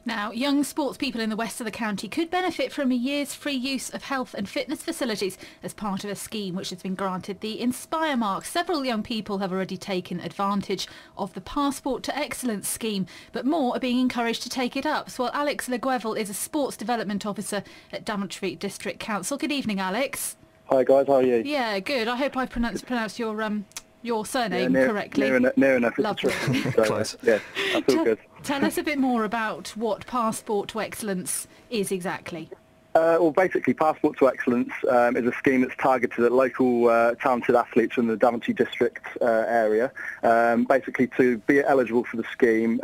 Now, young sports people in the west of the county could benefit from a year's free use of health and fitness facilities as part of a scheme which has been granted the Inspire mark. Several young people have already taken advantage of the Passport to Excellence scheme, but more are being encouraged to take it up. So, Alex Guevel is a sports development officer at Daventry District Council. Good evening, Alex. Hi guys, how are you? Yeah, good. I hope I pronounced your surname correctly. Near enough. Lovely. So, Close. Yeah, that's all good. Tell us a bit more about what Passport to Excellence is exactly. Well, basically, Passport to Excellence is a scheme that's targeted at local talented athletes in the Daventry District area. Basically, to be eligible for the scheme,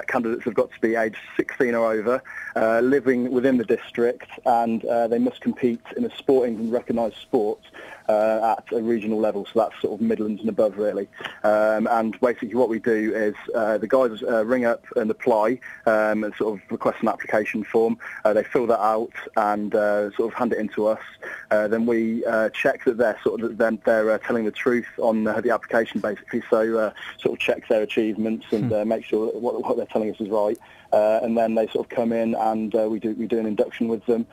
candidates have got to be aged 16 or over, living within the district, and they must compete in a sporting and recognised sport at a regional level, so that's sort of Midlands and above, really. And basically what we do is the guys ring up and apply and sort of request an application form. They fill that out and sort of hand it in to us. Then we check that they're telling the truth on the application, basically. So sort of check their achievements and make sure that what they're telling us is right. And then they sort of come in and we do an induction with them,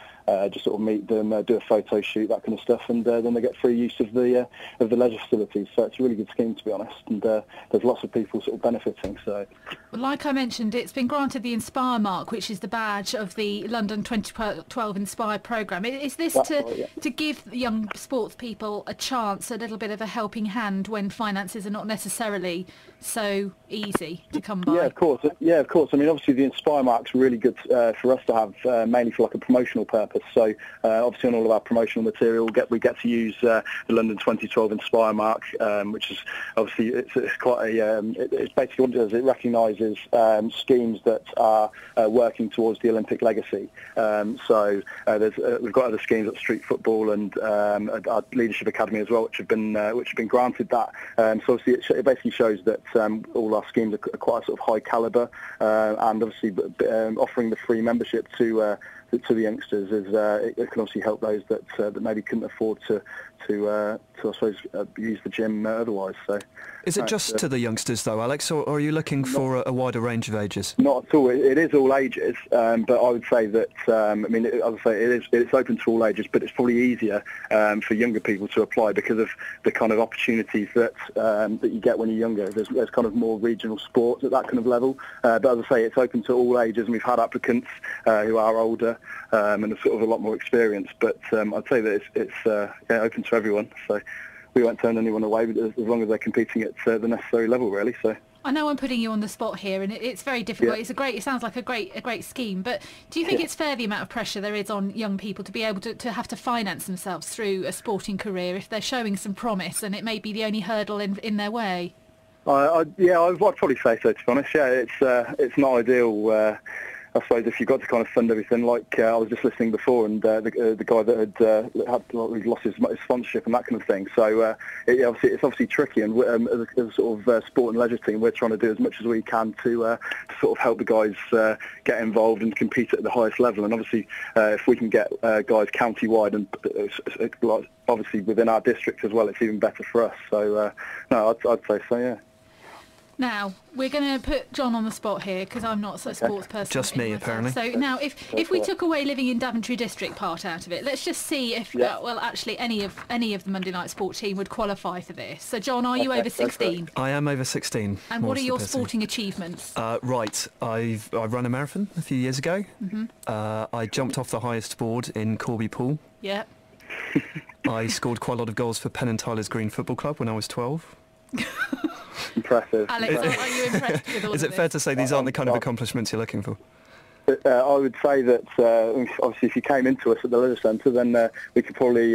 just sort of meet them, do a photo shoot, that kind of stuff, and then they get free use of the leisure facilities. So it's a really good scheme, to be honest, and there's lots of people sort of benefiting. So, like I mentioned, it's been granted the Inspire mark, which is the badge of the London 2012 Inspire programme. Is this to give young sports people a chance, a little bit of a helping hand when finances are not necessarily so easy to come by? Yeah, of course. I mean, obviously the Inspire mark's really good for us to have, mainly for like a promotional purpose. So obviously on all of our promotional material, we get to use the London 2012 Inspire mark, which is obviously it's quite a it's basically what it does. It recognises schemes that are working towards the Olympic legacy. So we've got other schemes like street football and our leadership academy as well, which have been granted that. So obviously it basically shows that all our schemes are quite a sort of high calibre, and obviously offering the free membership to the youngsters is it can obviously help those that maybe couldn't afford to I suppose use the gym otherwise. So is it just to the youngsters though, Alex, or are you looking for a wider range of ages? Not at all. It is all ages, but I would say that I mean, as I say, it's open to all ages, but it's probably easier for younger people to apply because of the kind of opportunities that you get when you're younger. There's kind of more regional sports at that kind of level, but as I say, it's open to all ages, and we've had applicants who are older and are sort of a lot more experienced. But I'd say that it's open to everyone. So we won't turn anyone away as long as they're competing at the necessary level, really. So. I know I'm putting you on the spot here, and it's very difficult. Yeah. It sounds like a great scheme. But do you think it's fair, the amount of pressure there is on young people to be able to have to finance themselves through a sporting career if they're showing some promise, and it may be the only hurdle in their way? I'd probably say so, to be honest. Yeah, it's not ideal. I suppose if you've got to kind of fund everything, like I was just listening before, and the guy that had lost his sponsorship and that kind of thing. So it's obviously tricky, and as a sort of sport and leisure team, we're trying to do as much as we can to sort of help the guys get involved and compete at the highest level. And obviously, if we can get guys county-wide and obviously within our district as well, it's even better for us. So no, I'd say so, yeah. Now, we're going to put John on the spot here because I'm not a sports person. Just me, apparently. So now, if we took away living in Daventry District part out of it, let's just see if, actually any of the Monday Night Sport team would qualify for this. So, John, are you over 16? I am over 16. And what are your sporting achievements? Right, I ran a marathon a few years ago. Mm-hmm. I jumped off the highest board in Corby Pool. Yeah. I scored quite a lot of goals for Penn and Tyler's Green Football Club when I was 12. Impressive. Alex, are you impressed with all of this? Is it fair to say these aren't the kind of accomplishments you're looking for? I would say that obviously if you came into us at the leisure centre, then we could probably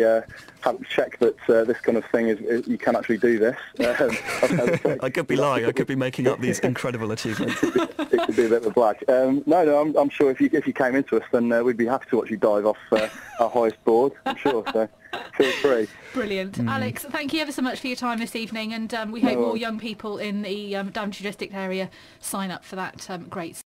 check that this kind of thing is you can actually do this. I could be lying. I could be making up these incredible achievements. It could be a bit of a black. No, I'm sure if you came into us, then we'd be happy to watch you dive off our highest board. I'm sure. So feel free. Brilliant. Alex, thank you ever so much for your time this evening, and we hope more young people in the Daventry District area sign up for that great